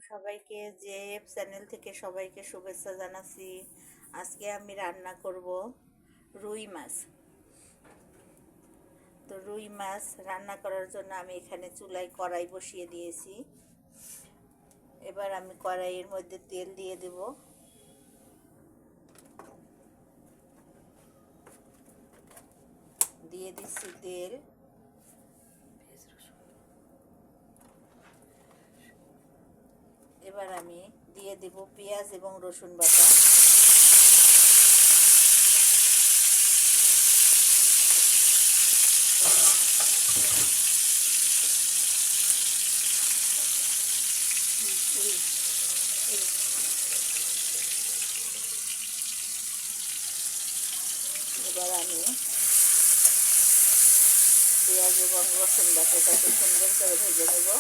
সবাইকে, JF channel থেকে সবাইকে শুভেচ্ছা জানাচ্ছি। আজকে আমি রান্না করব রুই মাছ। তো রুই মাছ রান্না করার জন্য আমি এখানে চুলায় কড়াই বসিয়ে দিয়েছি। এবার আমি কড়াইয়ের মধ্যে তেল দিয়ে দেব। দিয়ে দিচ্ছি তেল। এবার আমি দিয়ে দেব পেঁয়াজ এবং রসুন বাটা। এবার আমি পেঁয়াজ এবং রসুন বাটাটাকে সুন্দর করে ভেজে নেব।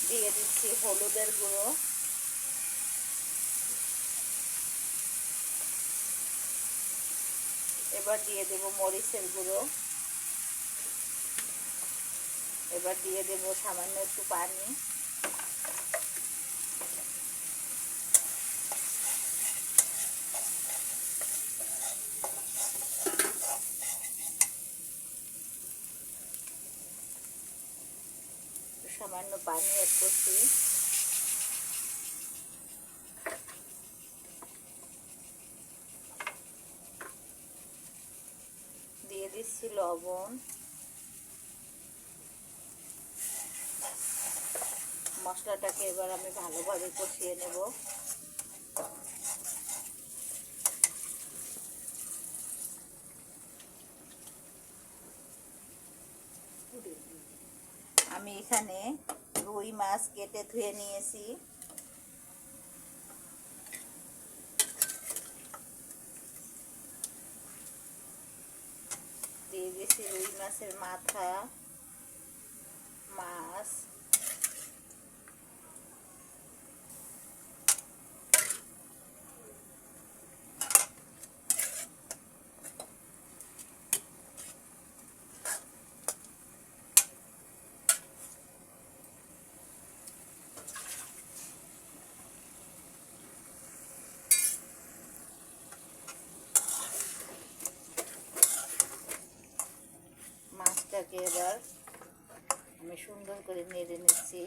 দিয়ে দিচ্ছি হলুদের গুঁড়ো, এবার দিয়ে দেব মরিচের গুঁড়ো, এবার দিয়ে দেব সামান্য একটু পানি। সামান্য পানি অ্যাড করছি। দিয়ে দিচ্ছি লবণ। মশলাটাকে এবার আমি ভালোভাবে কষিয়ে নেব। আমি এখানে রুই মাছ কেটে ধুয়ে নিয়েছি। দিয়ে দিয়েছি রুই মাছের মাথা, মাছ, মাছটাকে এবার আমি সুন্দর করে নেড়ে নিচ্ছি।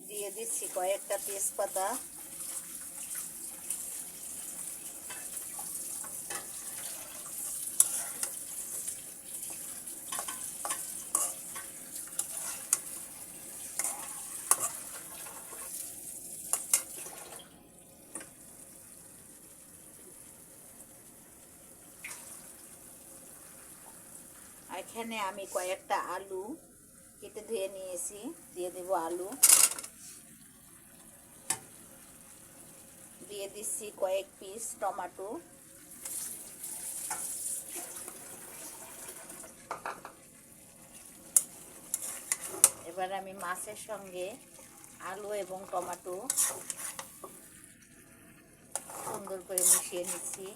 দিয়ে দিচ্ছি কয়েকটা তেজপাতা, এখানে আমি কয়েকটা আলু কেটে ধুয়ে নিয়েছি, দিয়ে দেব আলু। দিয়ে দিচ্ছি কয়েক পিস টমেটো, এবার আমি মাছের সঙ্গে আলু এবং টমেটো সুন্দর করে মিশিয়ে নিচ্ছি।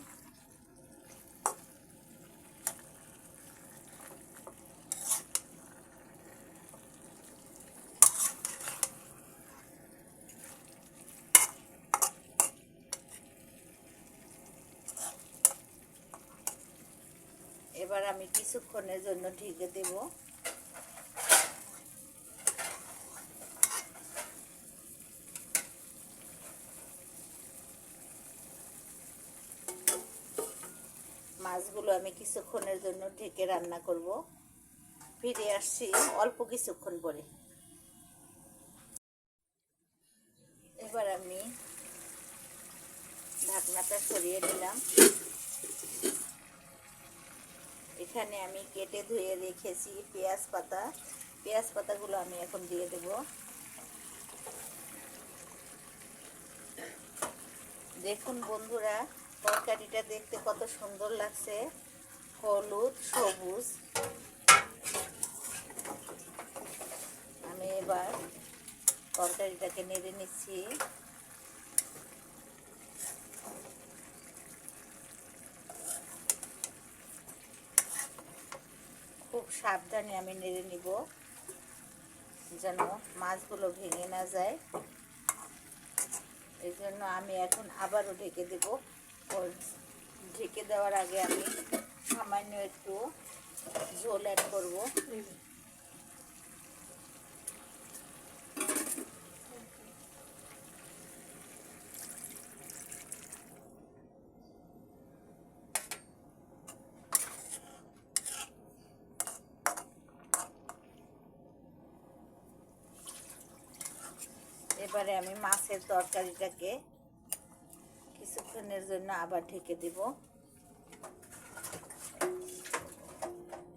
এবার আমি কিছুক্ষণের জন্য ঢেকে দেব। মাছগুলো আমি কিছুক্ষণের জন্য ঢেকে রান্না করব। ফিরে আসছি অল্প কিছুক্ষণ পরে। এবার আমি ঢাকনাটা সরিয়ে নিলাম। এখানে আমি কেটে ধুয়ে রেখেছি পেঁয়াজ পাতা, পেঁয়াজ পাতাগুলো আমি এখন দিয়ে দেব। দেখুন বন্ধুরা, তরকারিটা দেখতে কত সুন্দর লাগছে, হলুদ সবুজ। আমি এবার তরকারিটাকে নেড়ে নিচ্ছি। খুব সাবধানে আমি নেড়ে নিব যেন মাছগুলো ভেঙে না যায়। এই জন্য আমি এখন আবারও ঢেকে দেব। ঢেকে দেওয়ার আগে আমি সামান্য একটু ঝোল অ্যাড করব। এবারে আমি মাছের তরকারিটাকে কিছুক্ষণের জন্য আবার ঢেকে দেব।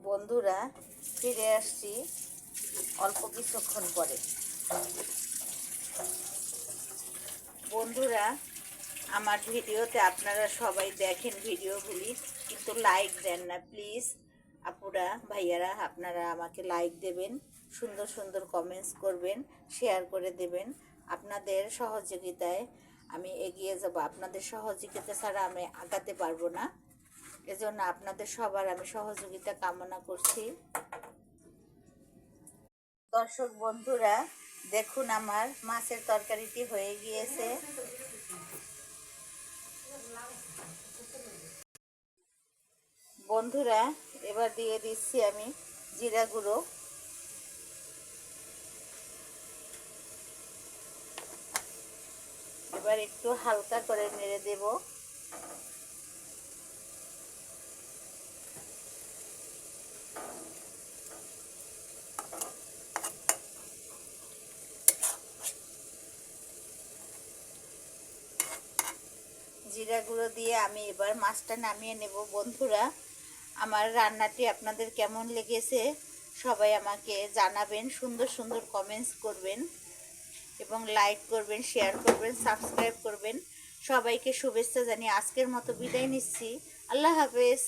বন্ধুরা, ফিরে আসছি অল্প কিছুক্ষণ পরে। বন্ধুরা, আমার ভিডিওতে আপনারা সবাই দেখেন ভিডিওগুলি, কিন্তু লাইক দেন না। প্লিজ আপুরা ভাইয়ারা, আপনারা আমাকে লাইক দেবেন, সুন্দর সুন্দর কমেন্টস করবেন, শেয়ার করে দেবেন। আপনাদের সহযোগিতায় আমি এগিয়ে যাব। আপনাদের সহযোগিতা ছাড়া আমি আগাতে পারবো না। এজন্য আপনাদের সবার আমি সহযোগিতা কামনা করছি। দর্শক বন্ধুরা, দেখুন আমার মাছের তরকারিটি হয়ে গিয়েছে। বন্ধুরা, এবার দিয়ে দিচ্ছি আমি জিরা গুঁড়ো। এবার একটু হালকা করে নেড়ে দেব। জিরা গুঁড়ো দিয়ে আমি এবার মাছটা নামিয়ে নেব। বন্ধুরা, আমার রান্নাটি আপনাদের কেমন লেগেছে সবাই আমাকে জানাবেন, সুন্দর সুন্দর কমেন্টস করবেন এবং লাইক করবেন, শেয়ার করবেন, সাবস্ক্রাইব করবেন। সবাইকে শুভেচ্ছা জানিয়ে আজকের মতো বিদায় নিচ্ছি। আল্লাহ হাফেজ।